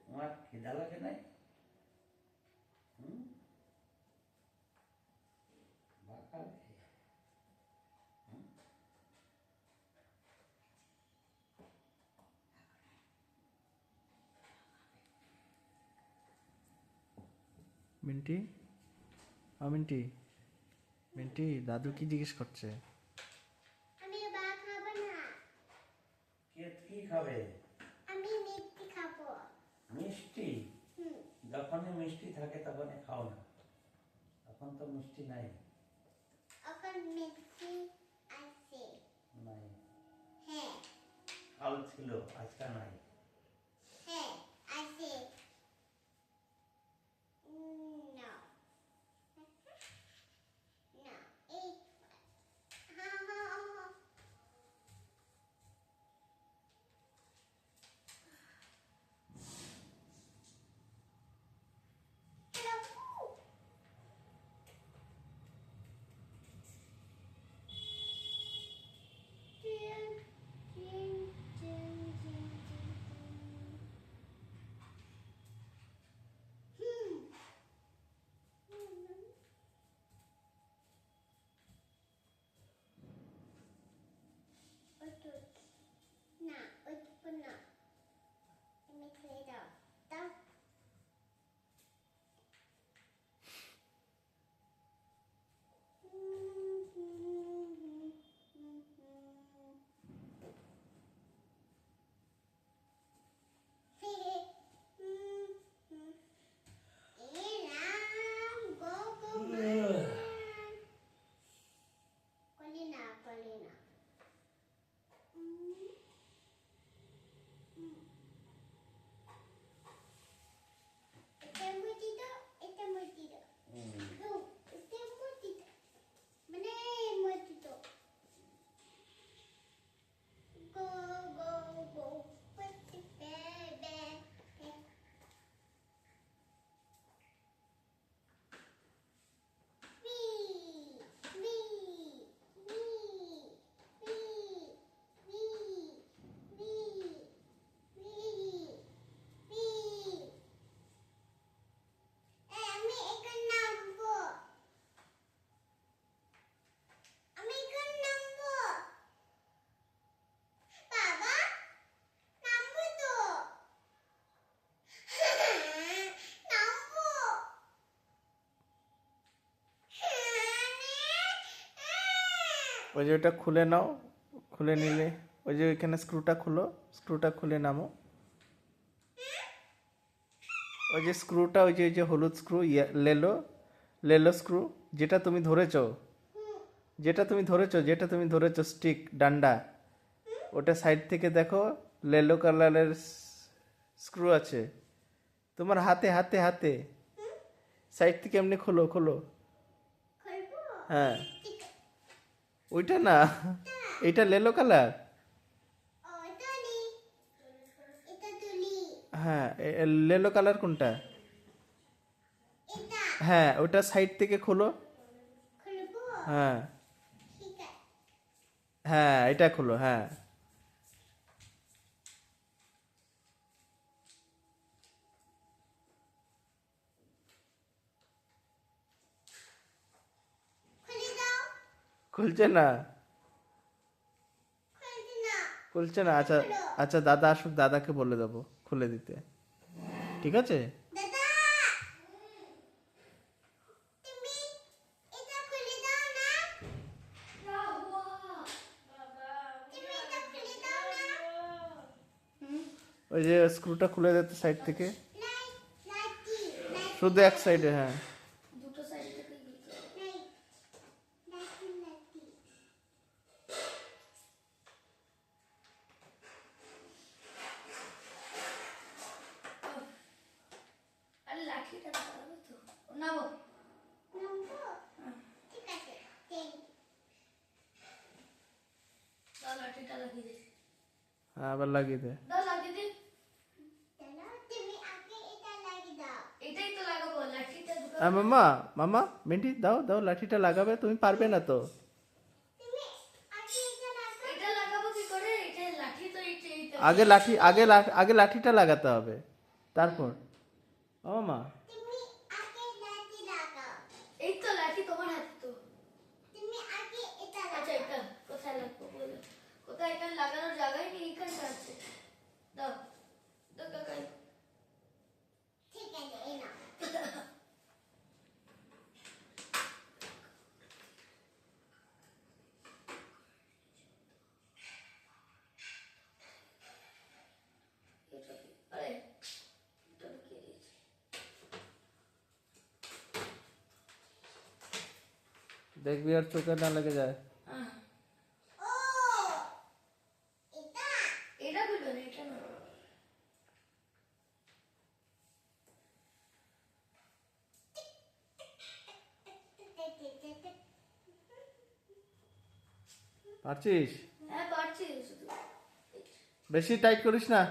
তোমার খিদা লাগে নাই? বাকালে মিন্টি, মিন্টি, মিন্টি, দাদু কি জিজ্ঞেস করছে? আমি ভাত খাবো না। কে কি খাবে? আমি মিষ্টি খাবো। মিষ্টি? যখনই মিষ্টি থাকে তখনই খাও না, এখন তো মিষ্টি নাই। এখন মিষ্টি আছে। নাই? হ্যাঁ কাল ছিল, আজকে নাই। হ্যাঁ আছে। না না এই হ্যাঁ হ্যাঁ হ্যাঁ না ওই না আমি খেয়ে দাও দাও ওই যে ওটা খুলে নাও, খুলে নিলে ওই যে ওইখানে স্ক্রুটা খুলো, স্ক্রুটা খুলে নামো। ওই যে স্ক্রুটা, ওই যে হলুদ স্ক্রু, লেলো লেলো স্ক্রু, যেটা তুমি ধরেছো, যেটা তুমি ধরেছো স্টিক, ডান্ডা, ওটা সাইড থেকে দেখো, লেলো কালারের স্ক্রু আছে তোমার হাতে, হাতে হাতে সাইড থেকে এমনি খোলো, খোলো। হ্যাঁ, ওইটা না, এইটা লেলো কালার। হ্যাঁ, লেলো কালার কোনটা? হ্যাঁ, ওটা সাইড থেকে খোলো। হ্যাঁ হ্যাঁ, এটা খোলো, হ্যাঁ। খুলছে না, খুলছে না। আচ্ছা আচ্ছা, দাদা আসুক, দাদাকে বলে দেবো খুলে দিতে, ঠিক আছে? ওই যে স্ক্রুটা খুলে দিতে সাইড থেকে, শুধু এক সাইডে, হ্যাঁ। হ্যাঁ, আবার লাগিয়ে দে। মামা, মামা, মিন্টি, দাও দাও, লাঠিটা লাগাবে, তুমি পারবে না তো। আগে লাঠিটা লাগাতে হবে, তারপর ও মা তুমি আগে লাঠি লাগাও। এই তো লাঠি তোমার হাতে তো। তুমি আগে এটা আচ্ছা লাগাও। এটা কোথায় লাগবে বলো? কোথায় এখানে লাগানোর জায়গায় নেই, এখানে আছে। দাও দাও কাকাই। ঠিক আছে, এই নাও। এটা কি? আরে এটা ঢুকিয়ে দিয়েছি। দেখবি আর চোখে না লেগে যায়। হ্যাঁ, ও এটা এটা খুলবে না, এটা না। পারছিস? হ্যাঁ পারছি, শুধু বেশি টাইট করিস না।